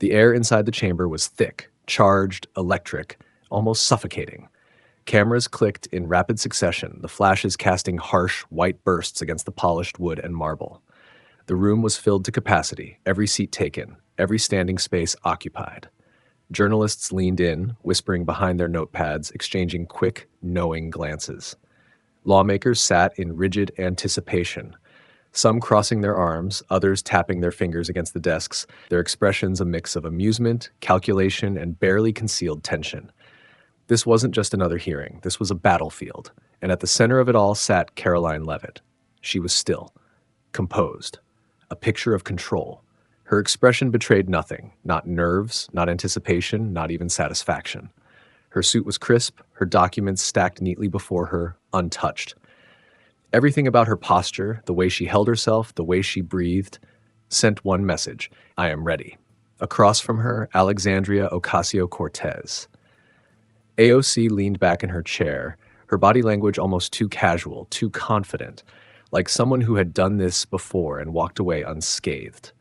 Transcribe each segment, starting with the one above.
The air inside the chamber was thick, charged, electric, almost suffocating. Cameras clicked in rapid succession, the flashes casting harsh, white bursts against the polished wood and marble. The room was filled to capacity, every seat taken, every standing space occupied. Journalists leaned in, whispering behind their notepads, exchanging quick, knowing glances. Lawmakers sat in rigid anticipation, some crossing their arms, others tapping their fingers against the desks, their expressions a mix of amusement, calculation, and barely concealed tension. This wasn't just another hearing, this was a battlefield, and at the center of it all sat Karoline Leavitt. She was still, composed, a picture of control. Her expression betrayed nothing, not nerves, not anticipation, not even satisfaction. Her suit was crisp, her documents stacked neatly before her, untouched. Everything about her posture, the way she held herself, the way she breathed, sent one message: I am ready. Across from her, Alexandria Ocasio-Cortez. AOC leaned back in her chair, her body language almost too casual, too confident, like someone who had done this before and walked away unscathed.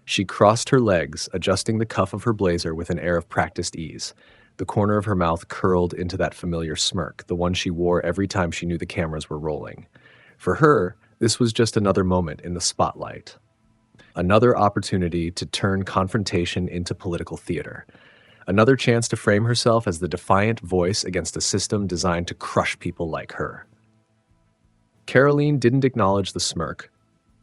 She crossed her legs, adjusting the cuff of her blazer with an air of practiced ease. The corner of her mouth curled into that familiar smirk, the one she wore every time she knew the cameras were rolling. For her, this was just another moment in the spotlight. Another opportunity to turn confrontation into political theater. Another chance to frame herself as the defiant voice against a system designed to crush people like her. Karoline didn't acknowledge the smirk.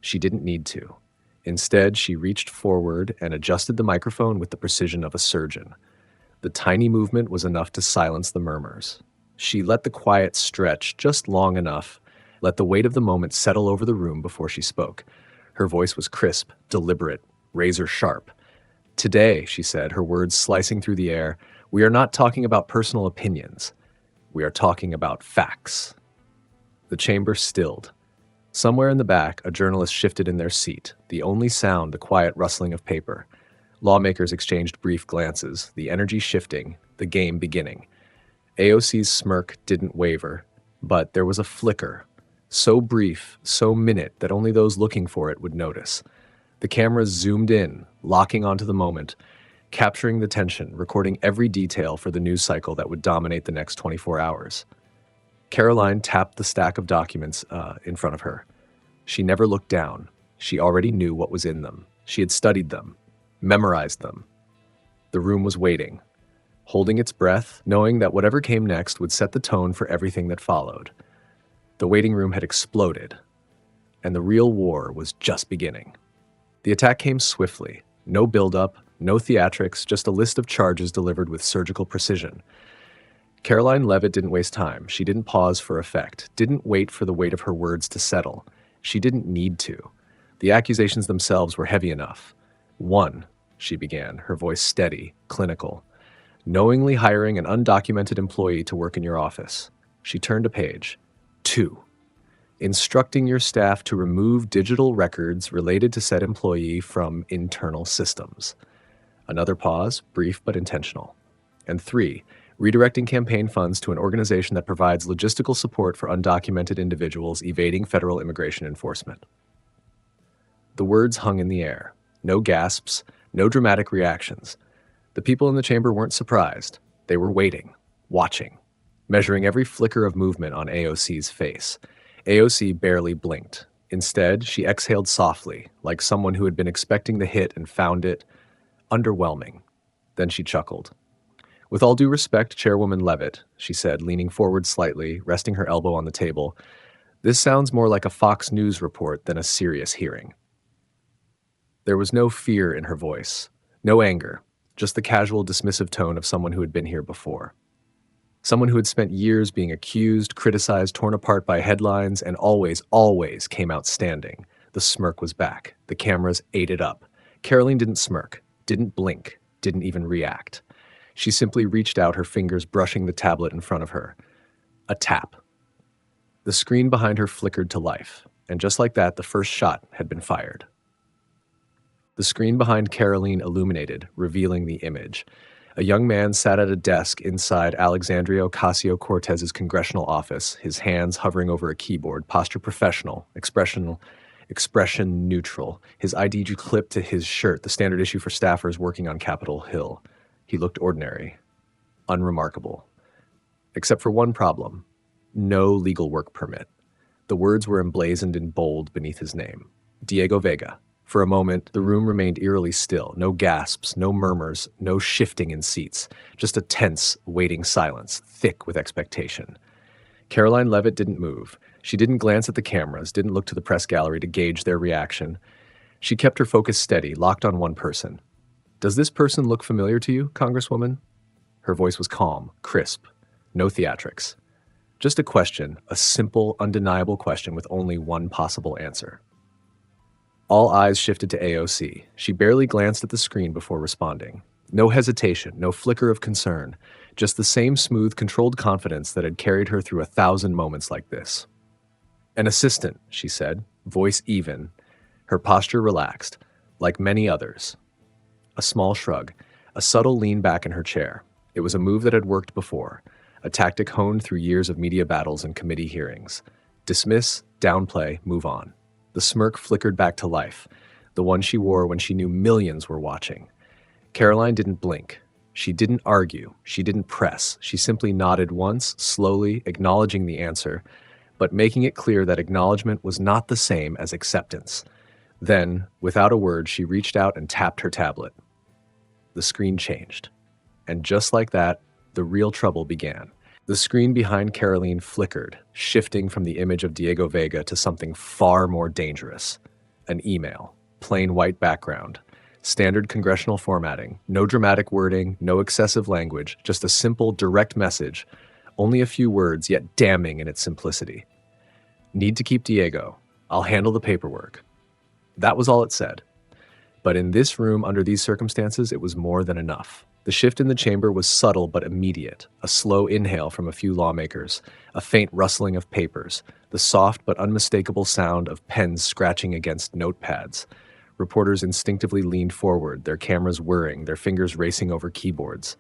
She didn't need to. Instead, she reached forward and adjusted the microphone with the precision of a surgeon. The tiny movement was enough to silence the murmurs. She let the quiet stretch just long enough, let the weight of the moment settle over the room before she spoke. Her voice was crisp, deliberate, razor sharp. Today, she said, her words slicing through the air, we are not talking about personal opinions. We are talking about facts. The chamber stilled. Somewhere in the back, a journalist shifted in their seat, the only sound the quiet rustling of paper. Lawmakers exchanged brief glances, the energy shifting, the game beginning. AOC's smirk didn't waver, but there was a flicker, so brief, so minute that only those looking for it would notice. The cameras zoomed in, locking onto the moment, capturing the tension, recording every detail for the news cycle that would dominate the next 24 hours. Karoline tapped the stack of documents in front of her. She never looked down. She already knew what was in them. She had studied them, memorized them. The room was waiting, holding its breath, knowing that whatever came next would set the tone for everything that followed. The waiting room had exploded, and the real war was just beginning. The attack came swiftly. No buildup, no theatrics, just a list of charges delivered with surgical precision. Karoline Leavitt didn't waste time. She didn't pause for effect, didn't wait for the weight of her words to settle. She didn't need to. The accusations themselves were heavy enough. 1, she began, her voice steady, clinical. Knowingly hiring an undocumented employee to work in your office. She turned a page. 2, instructing your staff to remove digital records related to said employee from internal systems. Another pause, brief but intentional. And 3, redirecting campaign funds to an organization that provides logistical support for undocumented individuals evading federal immigration enforcement. The words hung in the air. No gasps, no dramatic reactions. The people in the chamber weren't surprised. They were waiting, watching, measuring every flicker of movement on AOC's face. AOC barely blinked. Instead, she exhaled softly, like someone who had been expecting the hit and found it underwhelming. Then she chuckled. With all due respect, Chairwoman Leavitt, she said, leaning forward slightly, resting her elbow on the table, this sounds more like a Fox News report than a serious hearing. There was no fear in her voice, no anger, just the casual, dismissive tone of someone who had been here before. Someone who had spent years being accused, criticized, torn apart by headlines, and always came out standing. The smirk was back. The cameras ate it up. Karoline didn't smirk, didn't blink, didn't even react. She simply reached out, her fingers brushing the tablet in front of her. A tap. The screen behind her flickered to life, and just like that, the first shot had been fired. The screen behind Karoline illuminated, revealing the image. A young man sat at a desk inside Alexandria Ocasio-Cortez's congressional office, his hands hovering over a keyboard, posture professional, expression expression neutral, his ID clipped to his shirt, the standard issue for staffers working on Capitol Hill. He looked ordinary, unremarkable. Except for one problem: no legal work permit. The words were emblazoned in bold beneath his name: Diego Vega. For a moment, the room remained eerily still. No gasps, no murmurs, no shifting in seats. Just a tense, waiting silence, thick with expectation. Karoline Leavitt didn't move. She didn't glance at the cameras, didn't look to the press gallery to gauge their reaction. She kept her focus steady, locked on one person. "Does this person look familiar to you, Congresswoman?" Her voice was calm, crisp, no theatrics. Just a question, a simple, undeniable question with only one possible answer. All eyes shifted to AOC. She barely glanced at the screen before responding. No hesitation, no flicker of concern, just the same smooth, controlled confidence that had carried her through 1,000 moments like this. "An assistant," she said, voice even, her posture relaxed, like many others. A small shrug, a subtle lean back in her chair. It was a move that had worked before, a tactic honed through years of media battles and committee hearings. Dismiss, downplay, move on. The smirk flickered back to life, the one she wore when she knew millions were watching. Karoline didn't blink. She didn't argue. She didn't press. She simply nodded once, slowly, acknowledging the answer, but making it clear that acknowledgement was not the same as acceptance. Then, without a word, she reached out and tapped her tablet. The screen changed. And just like that, the real trouble began. The screen behind Karoline flickered, shifting from the image of Diego Vega to something far more dangerous. An email, plain white background, standard congressional formatting, no dramatic wording, no excessive language, just a simple, direct message, only a few words, yet damning in its simplicity. "Need to keep Diego. I'll handle the paperwork." That was all it said. But in this room, under these circumstances, it was more than enough. The shift in the chamber was subtle but immediate, a slow inhale from a few lawmakers, a faint rustling of papers, the soft but unmistakable sound of pens scratching against notepads. Reporters instinctively leaned forward, their cameras whirring, their fingers racing over keyboards.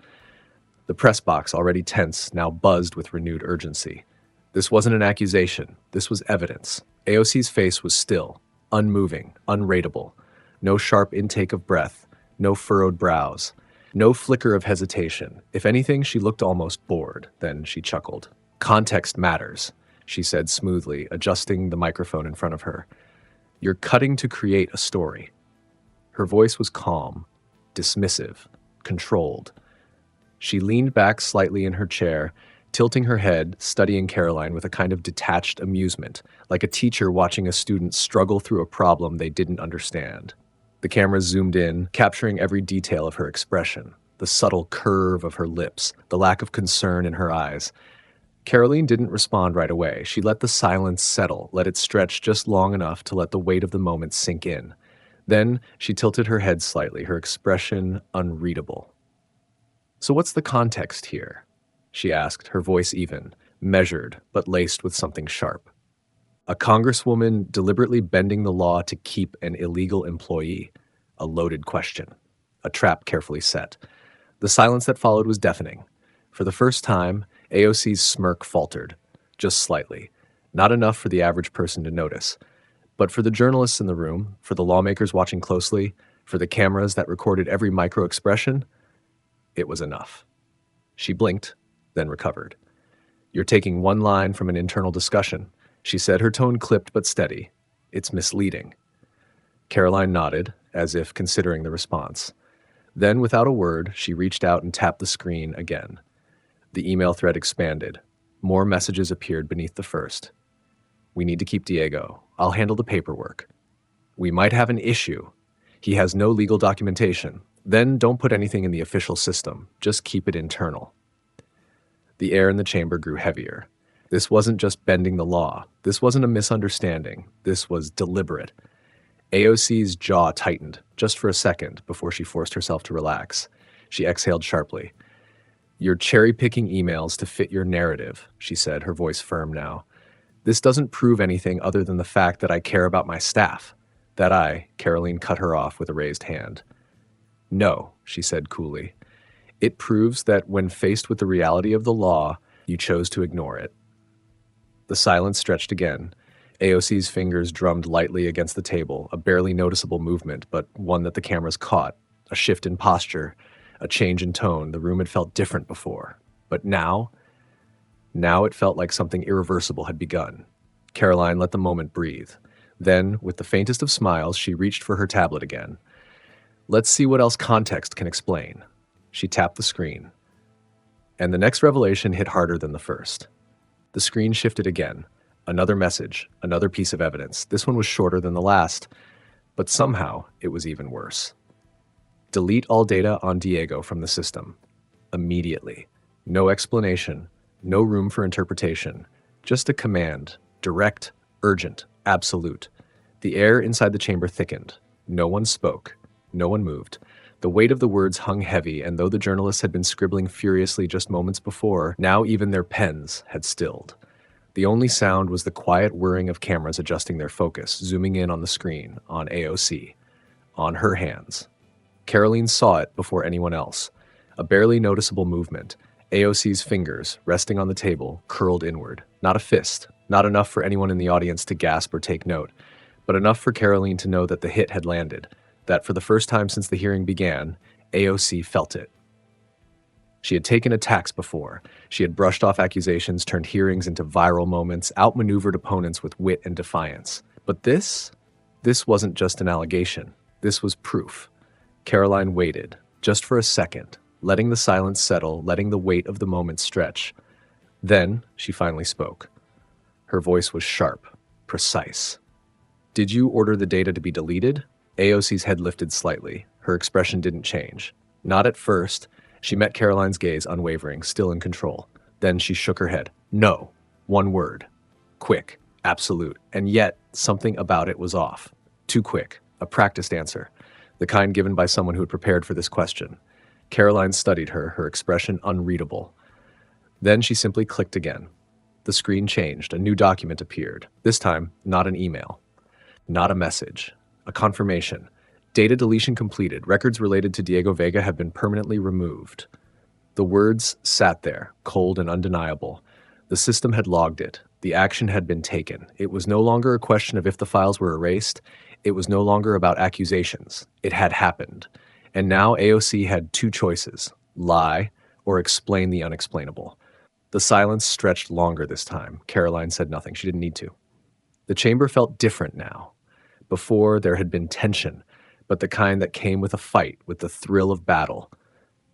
The press box, already tense, now buzzed with renewed urgency. This wasn't an accusation. This was evidence. AOC's face was still, unmoving, unrateable. No sharp intake of breath, no furrowed brows. No flicker of hesitation. If anything, she looked almost bored. Then she chuckled. "Context matters," she said smoothly, adjusting the microphone in front of her. "You're cutting to create a story." Her voice was calm, dismissive, controlled. She leaned back slightly in her chair, tilting her head, studying Karoline with a kind of detached amusement, like a teacher watching a student struggle through a problem they didn't understand. The camera zoomed in, capturing every detail of her expression, the subtle curve of her lips, the lack of concern in her eyes. Karoline didn't respond right away. She let the silence settle, let it stretch just long enough to let the weight of the moment sink in. Then she tilted her head slightly, her expression unreadable. "So what's the context here?" she asked, her voice even, measured but laced with something sharp. A congresswoman deliberately bending the law to keep an illegal employee. A loaded question. A trap carefully set. The silence that followed was deafening. For the first time, AOC's smirk faltered, just slightly. Not enough for the average person to notice. But for the journalists in the room, for the lawmakers watching closely, for the cameras that recorded every micro-expression, it was enough. She blinked, then recovered. "You're taking one line from an internal discussion," she said, her tone clipped but steady. "It's misleading." Karoline nodded, as if considering the response. Then, without a word, she reached out and tapped the screen again. The email thread expanded. More messages appeared beneath the first. "We need to keep Diego. I'll handle the paperwork." "We might have an issue. He has no legal documentation. Then don't put anything in the official system. Just keep it internal." The air in the chamber grew heavier. This wasn't just bending the law. This wasn't a misunderstanding. This was deliberate. AOC's jaw tightened, just for a second, before she forced herself to relax. She exhaled sharply. "You're cherry-picking emails to fit your narrative," she said, her voice firm now. "This doesn't prove anything other than the fact that I care about my staff." Karoline cut her off with a raised hand. "No," she said coolly. "It proves that when faced with the reality of the law, you chose to ignore it." The silence stretched again. AOC's fingers drummed lightly against the table, a barely noticeable movement, but one that the cameras caught. A shift in posture, a change in tone. The room had felt different before. But now it felt like something irreversible had begun. Karoline let the moment breathe. Then, with the faintest of smiles, she reached for her tablet again. Let's see what else context can explain. She tapped the screen. And the next revelation hit harder than the first. The screen shifted again. Another message, another piece of evidence. This one was shorter than the last, but somehow it was even worse. Delete all data on Diego from the system. Immediately. No explanation, no room for interpretation. Just a command. Direct, urgent, absolute. The air inside the chamber thickened. No one spoke. No one moved. The weight of the words hung heavy, and though the journalists had been scribbling furiously just moments before, now even their pens had stilled. The only sound was the quiet whirring of cameras adjusting their focus, zooming in on the screen, on AOC, on her hands. Karoline saw it before anyone else. A barely noticeable movement. AOC's fingers, resting on the table, curled inward. Not a fist, not enough for anyone in the audience to gasp or take note, but enough for Karoline to know that the hit had landed, that for the first time since the hearing began, AOC felt it. She had taken attacks before. She had brushed off accusations, turned hearings into viral moments, outmaneuvered opponents with wit and defiance. But this wasn't just an allegation. This was proof. Karoline waited, just for a second, letting the silence settle, letting the weight of the moment stretch. Then she finally spoke. Her voice was sharp, precise. Did you order the data to be deleted? AOC's head lifted slightly. Her expression didn't change. Not at first. She met Karoline's gaze, unwavering, still in control. Then she shook her head. No. One word. Quick. Absolute. And yet, something about it was off. Too quick. A practiced answer. The kind given by someone who had prepared for this question. Karoline studied her, her expression unreadable. Then she simply clicked again. The screen changed. A new document appeared. This time, not an email. Not a message. A confirmation. Data deletion completed. Records related to Diego Vega have been permanently removed. The words sat there, cold and undeniable. The system had logged it. The action had been taken. It was no longer a question of if the files were erased. It was no longer about accusations. It had happened. And now AOC had two choices: lie or explain the unexplainable. The silence stretched longer this time. Karoline said nothing. She didn't need to. The chamber felt different now. Before, there had been tension, but the kind that came with a fight, with the thrill of battle.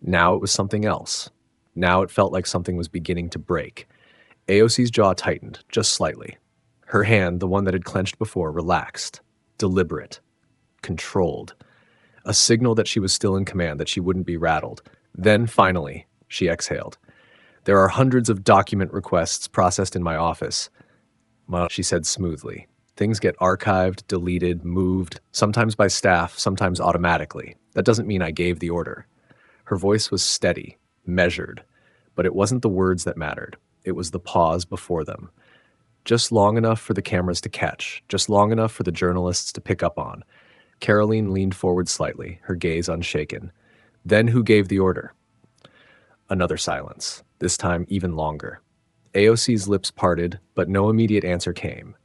Now it was something else. Now it felt like something was beginning to break. AOC's jaw tightened, just slightly. Her hand, the one that had clenched before, relaxed. Deliberate. Controlled. A signal that she was still in command, that she wouldn't be rattled. Then, finally, she exhaled. There are hundreds of document requests processed in my office. Well, she said smoothly. Things get archived, deleted, moved, sometimes by staff, sometimes automatically. That doesn't mean I gave the order. Her voice was steady, measured, but it wasn't the words that mattered. It was the pause before them. Just long enough for the cameras to catch, just long enough for the journalists to pick up on. Karoline leaned forward slightly, her gaze unshaken. Then who gave the order? Another silence, this time even longer. AOC's lips parted, but no immediate answer came.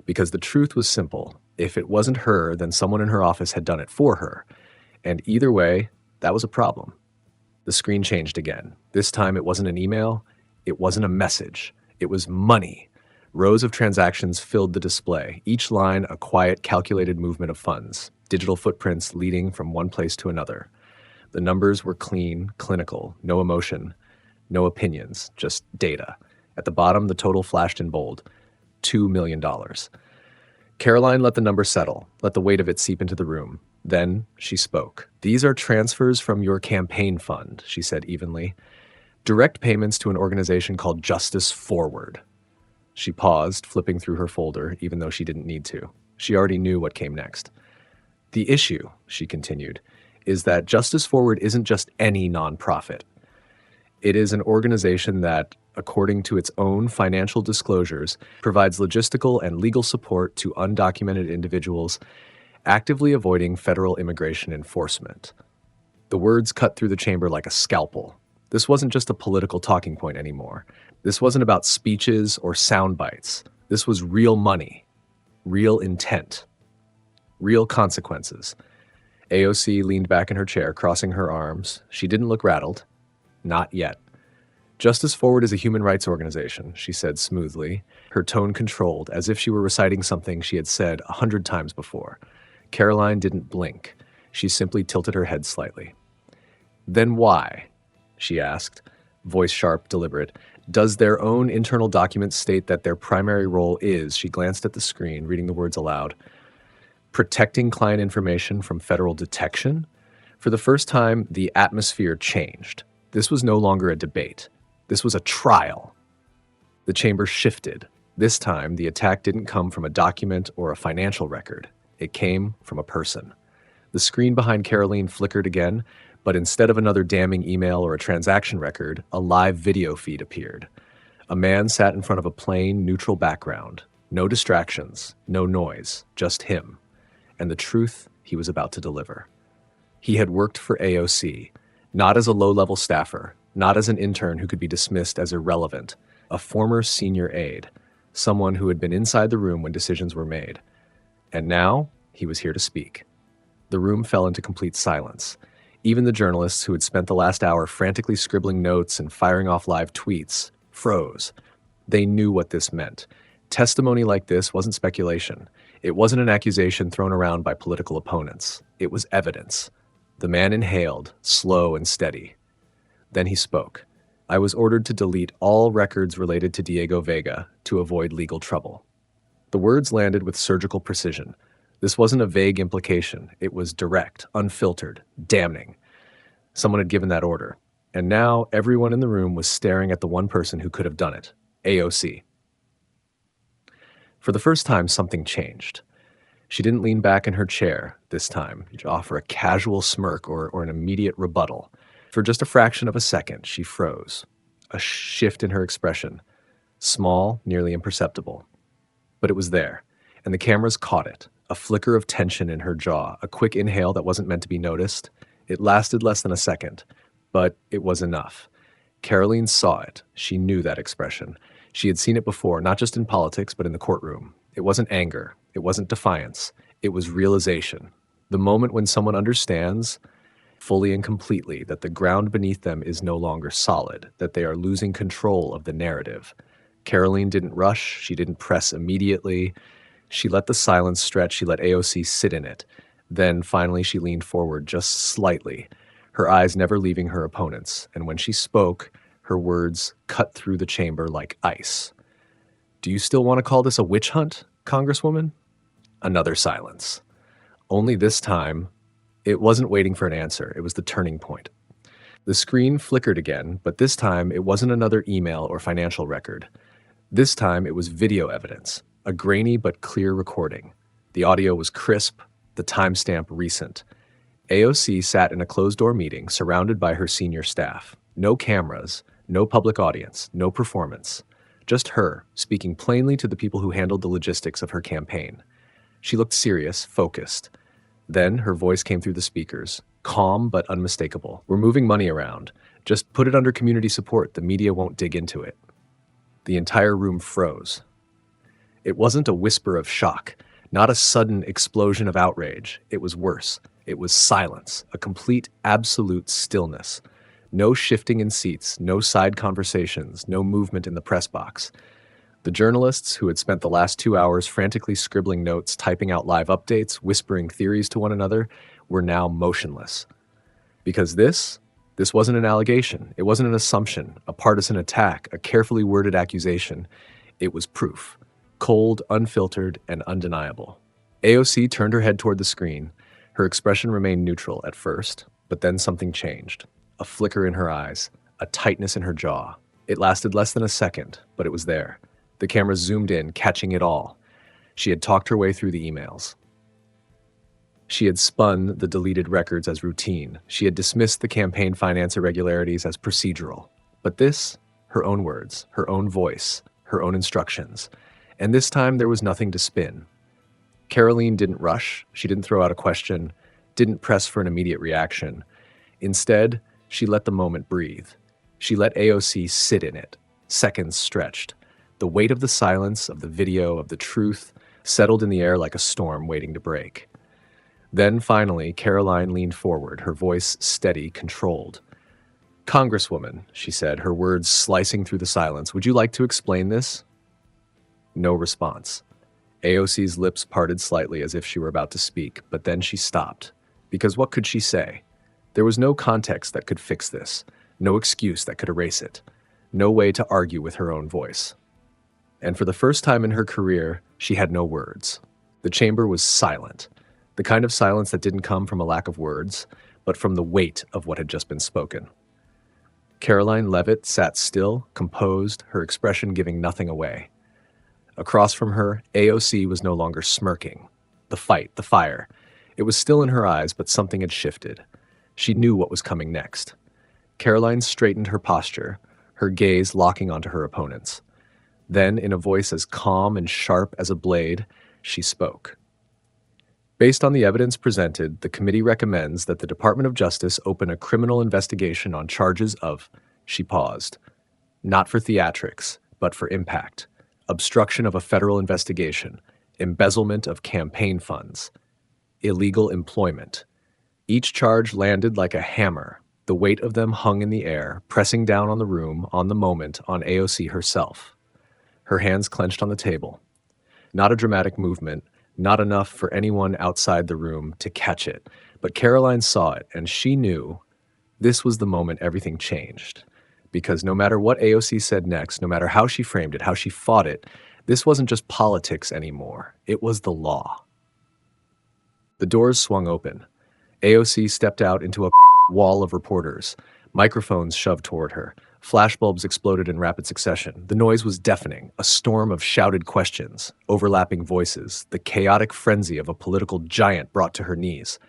Because the truth was simple. If it wasn't her, then someone in her office had done it for her. And either way, that was a problem. The screen changed again. This time it wasn't an email. It wasn't a message. It was money. Rows of transactions filled the display, each line a quiet, calculated movement of funds, digital footprints leading from one place to another. The numbers were clean, clinical, no emotion, no opinions, just data. At the bottom, the total flashed in bold. $2 million. Karoline let the number settle, let the weight of it seep into the room. Then she spoke. These are transfers from your campaign fund, she said evenly. Direct payments to an organization called Justice Forward. She paused, flipping through her folder, even though she didn't need to. She already knew what came next. The issue, she continued, is that Justice Forward isn't just any nonprofit. It is an organization that, according to its own financial disclosures, provides logistical and legal support to undocumented individuals actively avoiding federal immigration enforcement. The words cut through the chamber like a scalpel. This wasn't just a political talking point anymore. This wasn't about speeches or sound bites. This was real money. real intent, real consequences. AOC leaned back in her chair, crossing her arms. She didn't look rattled. Not yet. Justice Forward is a human rights organization, she said smoothly, her tone controlled, as if she were reciting something she had said 100 times before. Karoline didn't blink. She simply tilted her head slightly. Then why? She asked, voice sharp, deliberate. Does their own internal documents state that their primary role is, she glanced at the screen, reading the words aloud, protecting client information from federal detection? For the first time, the atmosphere changed. This was no longer a debate. This was a trial. The chamber shifted. This time, the attack didn't come from a document or a financial record. It came from a person. The screen behind Karoline flickered again, but instead of another damning email or a transaction record, a live video feed appeared. A man sat in front of a plain, neutral background. No distractions, no noise, just him. And the truth he was about to deliver. He had worked for AOC, not as a low-level staffer, not as an intern who could be dismissed as irrelevant, a former senior aide, someone who had been inside the room when decisions were made. And now, he was here to speak. The room fell into complete silence. Even the journalists who had spent the last hour frantically scribbling notes and firing off live tweets froze. They knew what this meant. Testimony like this wasn't speculation. It wasn't an accusation thrown around by political opponents. It was evidence. The man inhaled, slow and steady. Then he spoke. I was ordered to delete all records related to Diego Vega to avoid legal trouble. The words landed with surgical precision. This wasn't a vague implication. It was direct, unfiltered, damning. Someone had given that order. And now everyone in the room was staring at the one person who could have done it, AOC. For the first time, something changed. She didn't lean back in her chair this time to offer a casual smirk or an immediate rebuttal. For just a fraction of a second, she froze. A shift in her expression. Small, nearly imperceptible. But it was there, and the cameras caught it. A flicker of tension in her jaw, a quick inhale that wasn't meant to be noticed. It lasted less than a second, but it was enough. Karoline saw it. She knew that expression. She had seen it before, not just in politics, but in the courtroom. It wasn't anger. It wasn't defiance. It was realization. The moment when someone understands fully and completely that the ground beneath them is no longer solid, that they are losing control of the narrative. Karoline didn't rush. She didn't press immediately. She let the silence stretch. She let AOC sit in it. Then finally she leaned forward just slightly, her eyes never leaving her opponent's. And when she spoke, her words cut through the chamber like ice. Do you still want to call this a witch hunt, Congresswoman? Another silence. Only this time, it wasn't waiting for an answer. It was the turning point. The screen flickered again, but this time it wasn't another email or financial record. This time it was video evidence, a grainy but clear recording. The audio was crisp, the timestamp recent. AOC sat in a closed-door meeting surrounded by her senior staff. No cameras, no public audience, no performance. Just her, speaking plainly to the people who handled the logistics of her campaign. She looked serious, focused. Then her voice came through the speakers, calm but unmistakable. We're moving money around. Just put it under community support. The media won't dig into it. The entire room froze. It wasn't a whisper of shock, not a sudden explosion of outrage. It was worse. It was silence, a complete, absolute stillness. No shifting in seats, no side conversations, no movement in the press box. The journalists who had spent the last 2 hours frantically scribbling notes, typing out live updates, whispering theories to one another, were now motionless. Because this wasn't an allegation. It wasn't an assumption, a partisan attack, a carefully worded accusation. It was proof. Cold, unfiltered, and undeniable. AOC turned her head toward the screen. Her expression remained neutral at first, but then something changed. A flicker in her eyes, a tightness in her jaw. It lasted less than a second, but it was there. The camera zoomed in, catching it all. She had talked her way through the emails. She had spun the deleted records as routine. She had dismissed the campaign finance irregularities as procedural. But this, her own words, her own voice, her own instructions. And this time there was nothing to spin. Karoline didn't rush. She didn't throw out a question, didn't press for an immediate reaction. Instead, she let the moment breathe. She let AOC sit in it, seconds stretched. The weight of the silence, of the video, of the truth, settled in the air like a storm waiting to break. Then, finally, Karoline leaned forward, her voice steady, controlled. "Congresswoman," she said, her words slicing through the silence, "would you like to explain this?" No response. AOC's lips parted slightly as if she were about to speak, but then she stopped. Because what could she say? There was no context that could fix this, no excuse that could erase it, no way to argue with her own voice. And for the first time in her career, she had no words. The chamber was silent, the kind of silence that didn't come from a lack of words, but from the weight of what had just been spoken. Karoline Leavitt sat still, composed, her expression giving nothing away. Across from her, AOC was no longer smirking. The fight, the fire. It was still in her eyes, but something had shifted. She knew what was coming next. Karoline straightened her posture, her gaze locking onto her opponent's. Then, in a voice as calm and sharp as a blade, she spoke. Based on the evidence presented, the committee recommends that the Department of Justice open a criminal investigation on charges of, she paused, not for theatrics, but for impact, obstruction of a federal investigation, embezzlement of campaign funds, illegal employment. Each charge landed like a hammer, the weight of them hung in the air, pressing down on the room, on the moment, on AOC herself. Her hands clenched on the table. Not a dramatic movement, not enough for anyone outside the room to catch it, but Karoline saw it, and she knew this was the moment everything changed. Because no matter what AOC said next, no matter how she framed it, how she fought it, this wasn't just politics anymore. It was the law. The doors swung open. AOC stepped out into a wall of reporters, microphones shoved toward her. Flashbulbs exploded in rapid succession. The noise was deafening, a storm of shouted questions, overlapping voices, the chaotic frenzy of a political giant brought to her knees.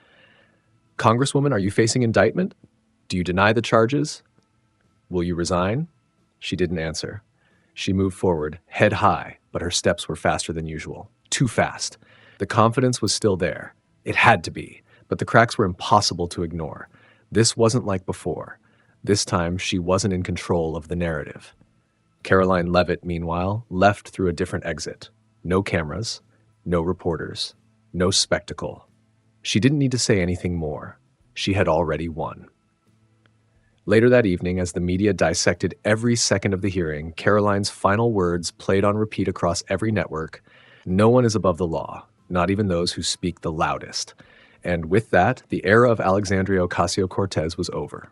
"Congresswoman, are you facing indictment? Do you deny the charges? Will you resign?" She didn't answer. She moved forward, head high, but her steps were faster than usual. Too fast. The confidence was still there. It had to be, but the cracks were impossible to ignore. This wasn't like before. This time, she wasn't in control of the narrative. Karoline Leavitt, meanwhile, left through a different exit. No cameras, no reporters, no spectacle. She didn't need to say anything more. She had already won. Later that evening, as the media dissected every second of the hearing, Karoline's final words played on repeat across every network. No one is above the law, not even those who speak the loudest. And with that, the era of Alexandria Ocasio-Cortez was over.